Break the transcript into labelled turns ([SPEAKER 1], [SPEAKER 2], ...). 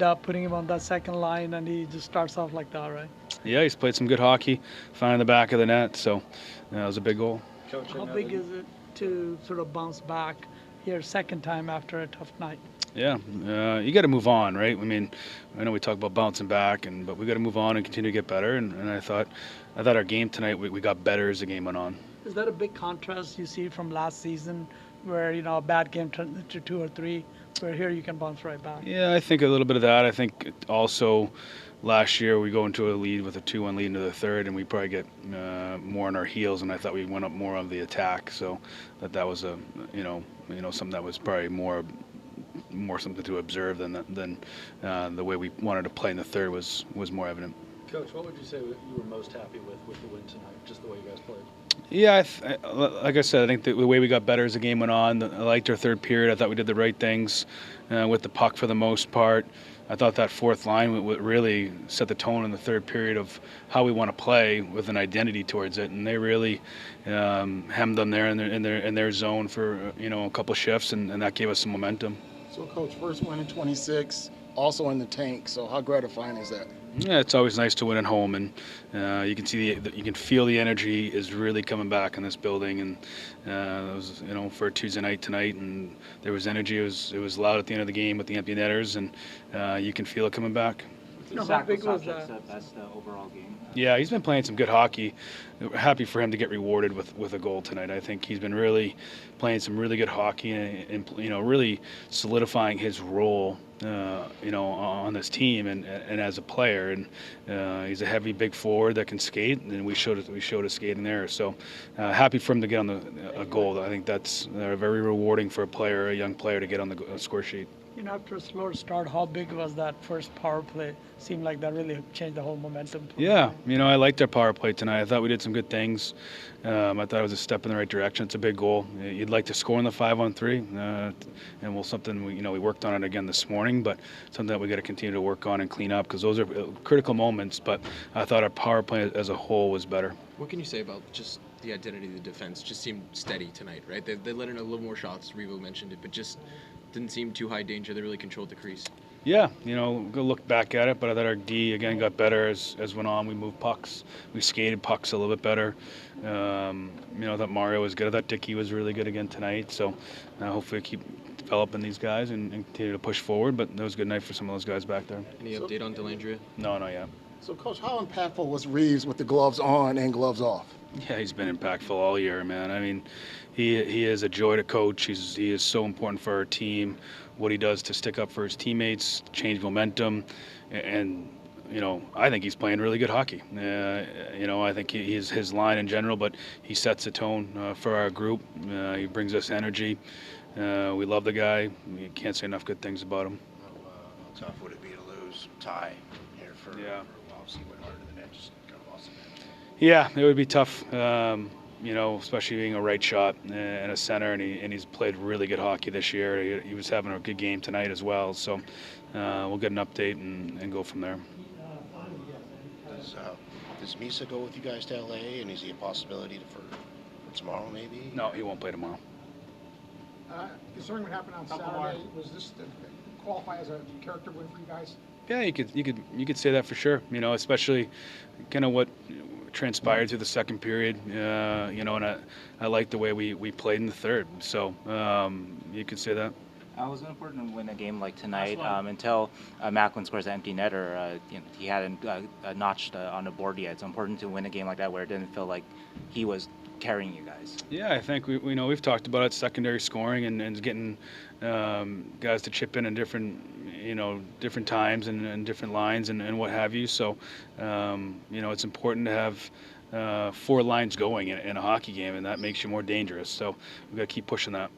[SPEAKER 1] Up putting him on that second line, and he just starts off like that, right?
[SPEAKER 2] Yeah, he's played some good hockey, finding the back of the net, so that was a big goal.
[SPEAKER 3] Coach, I
[SPEAKER 1] How
[SPEAKER 3] know
[SPEAKER 1] big
[SPEAKER 3] that
[SPEAKER 1] is it to sort of bounce back here second time after a tough night?
[SPEAKER 2] Yeah, you got to move on, right? I mean, I know we talk about bouncing back, but we got to move on and continue to get better. And I thought our game tonight we got better as the game went on.
[SPEAKER 1] Is that a big contrast you see from last season, where a bad game turned into two or three, where here you can bounce right back?
[SPEAKER 2] Yeah, I think a little bit of that. I think also last year we go into a lead with a 2-1 lead into the third, and we probably get more on our heels, and I thought we went up more on the attack. So that was a something that was probably more something to observe than the way we wanted to play in the third was more evident.
[SPEAKER 3] Coach, what would you say you were most happy with the win tonight? Just the way you guys played.
[SPEAKER 2] Yeah, like I said, I think the way we got better as the game went on. I liked our third period. I thought we did the right things with the puck for the most part. I thought that fourth line would really set the tone in the third period of how we want to play with an identity towards it, and they really hemmed them there in their zone for a couple shifts, and that gave us some momentum.
[SPEAKER 4] So, Coach, first win in 26, also in the tank. So, how gratifying is that?
[SPEAKER 2] Yeah, it's always nice to win at home, and you can see you can feel the energy is really coming back in this building. And it was for a Tuesday night tonight, and there was energy. It was loud at the end of the game with the empty netters, and you can feel it coming back.
[SPEAKER 1] How big was that?
[SPEAKER 5] Best overall game.
[SPEAKER 2] Yeah, he's been playing some good hockey. Happy for him to get rewarded with a goal tonight. I think he's been really playing some really good hockey and really solidifying his role, on this team and as a player. And he's a heavy, big forward that can skate, and we showed his skating there. So happy for him to get on a goal. I think that's very rewarding for a young player to get on the score sheet.
[SPEAKER 1] After a slower start, how big was that first power play? Seemed like that really changed the whole momentum.
[SPEAKER 2] Yeah, I liked our power play tonight. I thought we did some good things. I thought it was a step in the right direction. It's a big goal. You'd like to score in the 5-on-3, and something we worked on it again this morning, but something that we got to continue to work on and clean up because those are critical moments. But I thought our power play as a whole was better.
[SPEAKER 6] What can you say about just the identity of the defense? Just seemed steady tonight, right? They let in a little more shots. Revo mentioned it, but just didn't seem too high danger. They really controlled the crease.
[SPEAKER 2] Yeah, go look back at it, but I thought our D again got better as went on. We moved pucks, we skated pucks a little bit better. I thought Mario was good. I thought Dickey was really good again tonight. So hopefully we keep developing these guys and continue to push forward. But that was a good night for some of those guys back there.
[SPEAKER 6] Any update on Delandria?
[SPEAKER 2] No, not yet.
[SPEAKER 4] So, Coach, how impactful was Reeves with the gloves on and gloves off?
[SPEAKER 2] Yeah, he's been impactful all year, man. I mean, he is a joy to coach. He is so important for our team. What he does to stick up for his teammates, change momentum, and I think he's playing really good hockey. I think he's his line in general, but he sets the tone for our group. He brings us energy. We love the guy. We can't say enough good things about him.
[SPEAKER 7] How tough would it be to lose tie here for a while? See what harder than that, just kind of lost it.
[SPEAKER 2] Yeah, it would be tough. Especially being a right shot and a center, and he's played really good hockey this year. He was having a good game tonight as well. So we'll get an update and go from there.
[SPEAKER 7] Does Misa go with you guys to LA, and is he a possibility for tomorrow maybe?
[SPEAKER 2] No, he won't play tomorrow.
[SPEAKER 8] Concerning what happened on Saturday, was this qualify as a character win for you guys?
[SPEAKER 2] Yeah, you could say that for sure. Especially kind of what transpired through the second period. And I like the way we played in the third. So you could say that.
[SPEAKER 5] It was important to win a game like tonight until Macklin scores an empty netter. He hadn't notched on the board yet. It's important to win a game like that where it didn't feel like he was carrying you guys.
[SPEAKER 2] Yeah, I think we've talked about it, secondary scoring and getting guys to chip in different times and different lines and what have you. So it's important to have four lines going in a hockey game, and that makes you more dangerous. So we've got to keep pushing that.